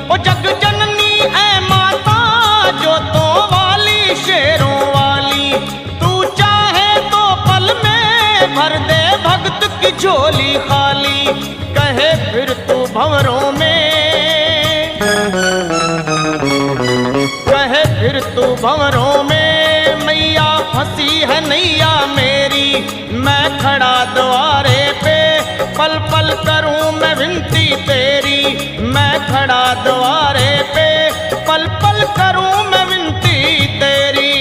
ओ जग जननी ऐ माता जोतों वाली शेरों वाली, तू चाहे तो पल में भर दे भक्त की झोली खाली। कहे फिर तू भंवरों में, कहे फिर तू भंवरों में, मैया फंसी है नैया मेरी। मैं खड़ा द्वारे पे पल पल करूं मैं विनती तेरी। मैं खड़ा द्वारे पे पल पल करूं मैं विनती तेरी।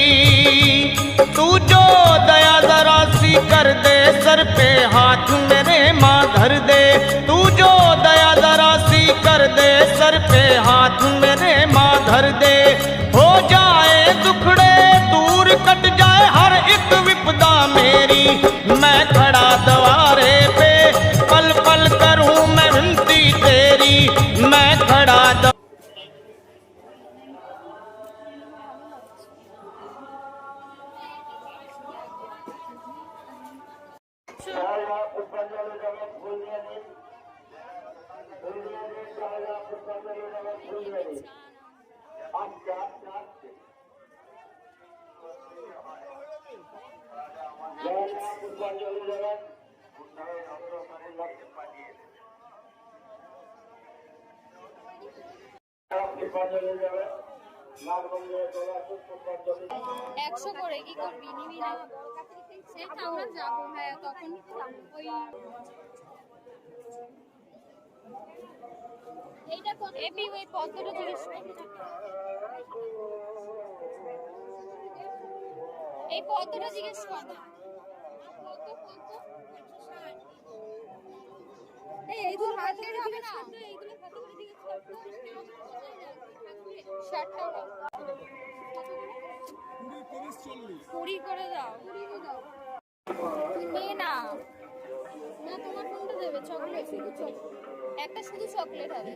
तू जो दया जरा सी कर दे, सर पे हाथ मेरे माँ धर दे। तू जो दया जरा सी कर दे, सर पे हाथ मेरे माँ धर दे। हो जाए दुखड़े दूर, कट जाए हर एक विपदा मेरी। मैं खड़ा द्वारे पे पल पल करूं मैं विनती तेरी। मैं खड़ा একশো করে কি করবি নিবি না? সে আমরা যাবো, হ্যাঁ তখন ওই এইটা কত এবি ওই পদ্মটা জিজ্ঞেস করবি। এই পদ্মটা জিজ্ঞেস কর। এইগুলো হাতে হবে না, এইগুলো কত করে জিজ্ঞেস করতে ষাটটা কুড়ি করে দাও, নিয়ে না। না তোমার কোনটা দেবে? চকলেট, শুধু একটা শুধু চকলেট হবে।